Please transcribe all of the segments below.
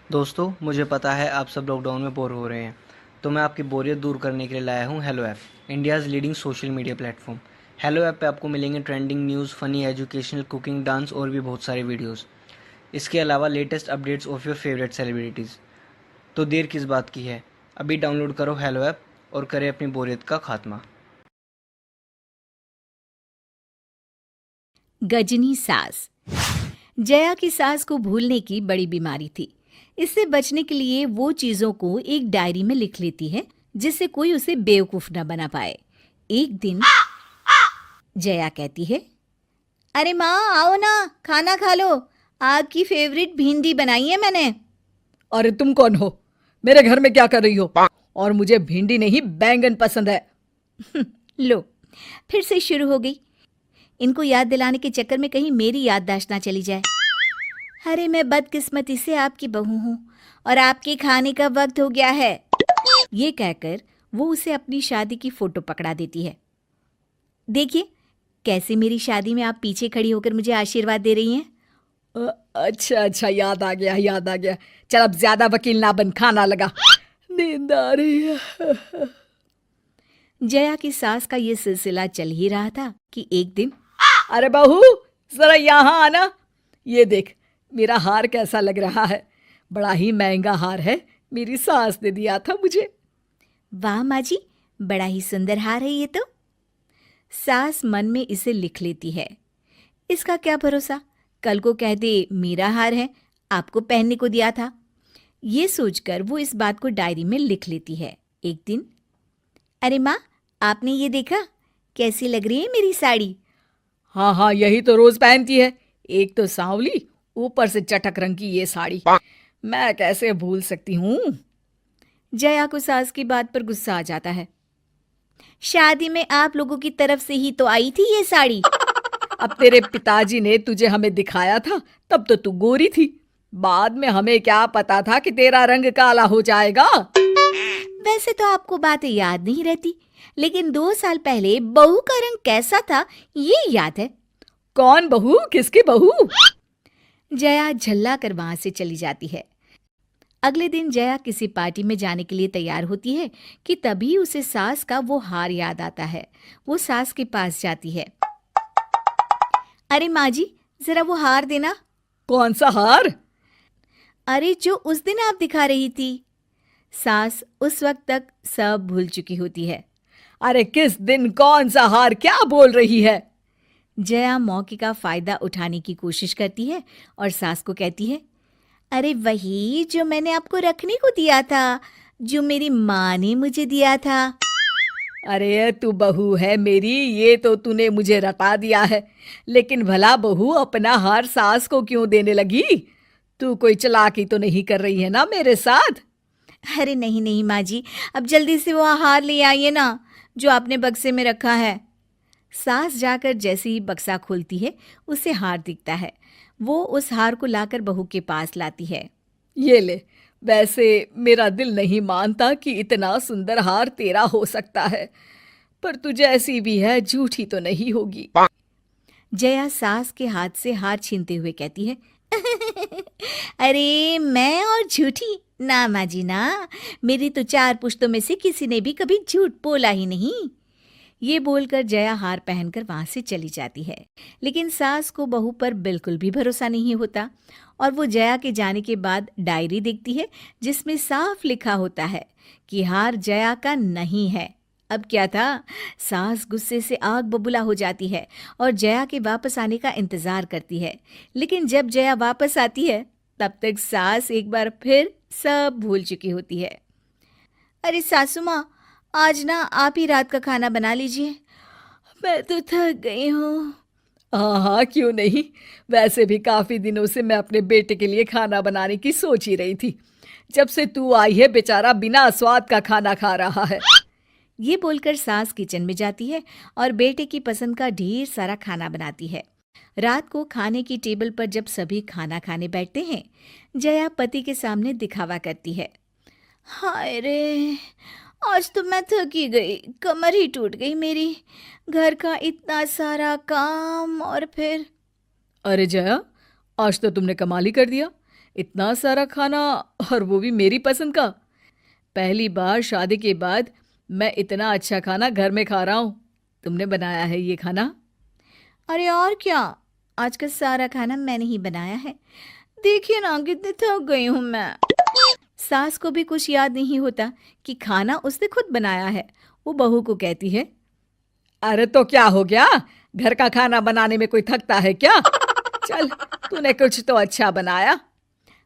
दोस्तों, मुझे पता है आप सब लॉकडाउन में बोर हो रहे हैं, तो मैं आपकी बोरियत दूर करने के लिए लाया हूँ hello app, India's leading social media platform. Hello app पे आपको मिलेंगे trending news, funny, educational, cooking, dance और भी बहुत सारे वीडियोस। इसके अलावा latest updates of your favourite celebrities. तो देर किस बात की है, अभी डाउनलोड करो हेलो ऐप और करें अपनी बोरियत का खात्मा। गजनी सास। जया की सास को भूलने की बड़ी बीमारी थी। इससे बचने के लिए वो चीजों को एक डायरी में लिख लेती है जिससे कोई उसे बेवकूफ न बना पाए। एक दिन जया कहती है, अरे माँ आओ ना, खाना खा लो, आपकी फेवरेट भिंडी बनाई है मैंने। अरे तुम कौन हो? मेरे घर में क्या कर रही हो? और मुझे भिंडी नहीं बैंगन पसंद है। लो, फिर से शुरू हो गई। इनको याद दिलाने के चक्कर में कहीं मेरी याददाश्त ना चली जाए। अरे मैं बदकिस्मती से आपकी बहू हूँ और आपके खाने का वक्त हो गया है। ये कहकर वो उसे अपनी शादी की फोटो पकड़ा देती है। देखिए कैसे मेरी शादी में आप पीछे खड़ी होकर मुझे आशीर्वाद दे रही हैं। अच्छा अच्छा, याद आ गया याद आ गया। चल अब ज्यादा वकील ना बन, खाना लगा, नींद आ रही है। जया की सास का ये सिलसिला चल ही रहा था कि एक दिन, अरे बहू, जरा यहाँ आना। ये देख, मेरा हार कैसा लग रहा है। बड़ा ही महंगा हार है, मेरी सास ने दिया था मुझे। वाह माँ जी, बड़ा ही सुंदर हार है ये तो। सास मन में इसे लिख लेती है। इसका क्या भरोसा, कल को कह दे मेरा हार है, आपको पहनने को दिया था। ये सोचकर वो इस बात को डायरी में लिख लेती है। एक दिन, अरे माँ, आपने ये देखा, कैसी लग रही है मेरी साड़ी। हाँ हाँ, यही तो रोज पहनती है। एक तो सांवली, ऊपर से चटक रंग की ये साड़ी। मैं कैसे भूल सकती हूँ। जया को सास की बात पर गुस्सा आ जाता है। शादी में आप लोगों की तरफ से ही तो आई थी ये साड़ी। अब तेरे पिताजी ने तुझे हमें दिखाया था, तब तो तू गोरी थी। बाद में हमें क्या पता था कि तेरा रंग काला हो जाएगा। वैसे तो आपको बातें याद नहीं रहती, लेकिन 2 साल पहले बहू का रंग कैसा था ये याद है। कौन बहू? किसकी बहू? जया झल्ला कर वहां से चली जाती है। अगले दिन जया किसी पार्टी में जाने के लिए तैयार होती है कि तभी उसे सास का वो हार याद आता है। वो सास के पास जाती है। अरे माँ जी, जरा वो हार देना। कौन सा हार? अरे जो उस दिन आप दिखा रही थी। सास उस वक्त तक सब भूल चुकी होती है। अरे किस दिन कौन सा हार? क्या बोल रही है? जया मौके का फायदा उठाने की कोशिश करती है और सास को कहती है, अरे वही जो मैंने आपको रखने को दिया था, जो मेरी माँ ने मुझे दिया था। अरे तू बहू है मेरी, ये तो तूने मुझे रटा दिया है। लेकिन भला बहू अपना हार सास को क्यों देने लगी? तू कोई चालाकी तो नहीं कर रही है ना मेरे साथ? अरे नहीं नहीं माँ जी, अब जल्दी से वो हार ले आइए ना, जो आपने बक्से में रखा है। सास जाकर जैसे ही बक्सा खोलती है, उसे हार दिखता है। वो उस हार को लाकर बहू के पास लाती है। ये ले। वैसे मेरा दिल नहीं मानता कि इतना सुंदर हार तेरा हो सकता है, पर तू जैसी भी है झूठी तो नहीं होगी। जया सास के हाथ से हार छीनते हुए कहती है, अरे मैं और झूठी ना माँ जी ना, मेरी तो 4 पुश्तों में से किसी ने भी कभी झूठ बोला ही नहीं। ये बोलकर जया हार पहनकर वहां से चली जाती है। लेकिन सास को बहू पर बिल्कुल भी भरोसा नहीं होता और वो जया के जाने के बाद डायरी देखती है जिसमें साफ लिखा होता है कि हार जया का नहीं है। अब क्या था, सास गुस्से से आग बबूला हो जाती है और जया के वापस आने का इंतजार करती है। लेकिन जब जया वापस आती है तब तक सास एक बार फिर सब भूल चुकी होती है। अरे सासू माँ, आज ना आप ही रात का खाना बना लीजिए, मैं तो थक गई हूँ। हाँ हाँ, क्यों नहीं। वैसे भी काफी दिनों से मैं अपने बेटे के लिए खाना बनाने की सोच ही रही थी। जब से तू आई है बेचारा बिना स्वाद का खाना खा रहा है। ये बोलकर सास किचन में जाती है और बेटे की पसंद का ढेर सारा खाना बनाती है। रात को खाने की टेबल पर जब सभी खाना खाने बैठते हैं, जया पति के सामने दिखावा करती है। हाय रे, आज तो मैं थकी गई, कमर ही टूट गई मेरी। घर का इतना सारा काम और फिर। अरे जया, आज तो तुमने कमाल ही कर दिया। इतना सारा खाना, और वो भी मेरी पसंद का। पहली बार शादी के बाद मैं इतना अच्छा खाना घर में खा रहा हूँ। तुमने बनाया है ये खाना? अरे और क्या, आज का सारा खाना मैंने ही बनाया है। देखिए ना कितनी थक गई हूँ मैं। सास को भी कुछ याद नहीं होता कि खाना उसने खुद बनाया है। वो बहू को कहती है, अरे तो क्या हो गया, घर का खाना बनाने में कोई थकता है क्या? चल, तूने कुछ तो अच्छा बनाया।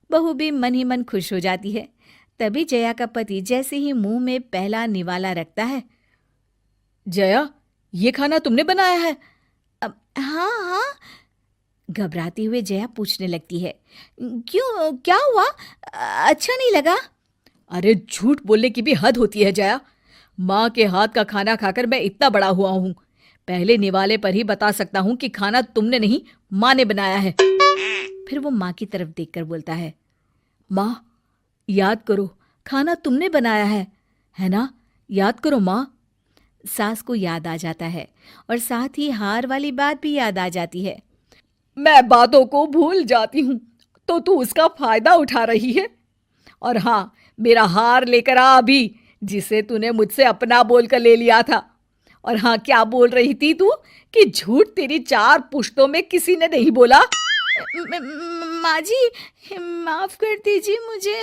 बहू भी मन ही मन खुश हो जाती है। तभी जया का पति जैसे ही मुंह में पहला निवाला रखता है, जया, ये खाना तुमने बनाया है? हाँ हाँ, घबराते हुए जया पूछने लगती है, क्यों, क्या हुआ, अच्छा नहीं लगा? अरे झूठ बोलने की भी हद होती है जया। माँ के हाथ का खाना खाकर मैं इतना बड़ा हुआ हूँ। पहले निवाले पर ही बता सकता हूँ कि खाना तुमने नहीं, माँ ने बनाया है। फिर वो माँ की तरफ देखकर बोलता है, माँ, याद करो, खाना तुमने बनाया है ना? याद करो माँ। सास को याद आ जाता है और साथ ही हार वाली बात भी याद आ जाती है। मैं बातों को भूल जाती हूँ तो तू उसका फायदा उठा रही है। और हाँ, मेरा हार लेकर आ अभी, जिसे तूने मुझसे अपना बोलकर ले लिया था। और हाँ, क्या बोल रही थी तू कि झूठ तेरी 4 पुश्तों में किसी ने नहीं बोला? माँ जी, माफ कर दीजिए मुझे।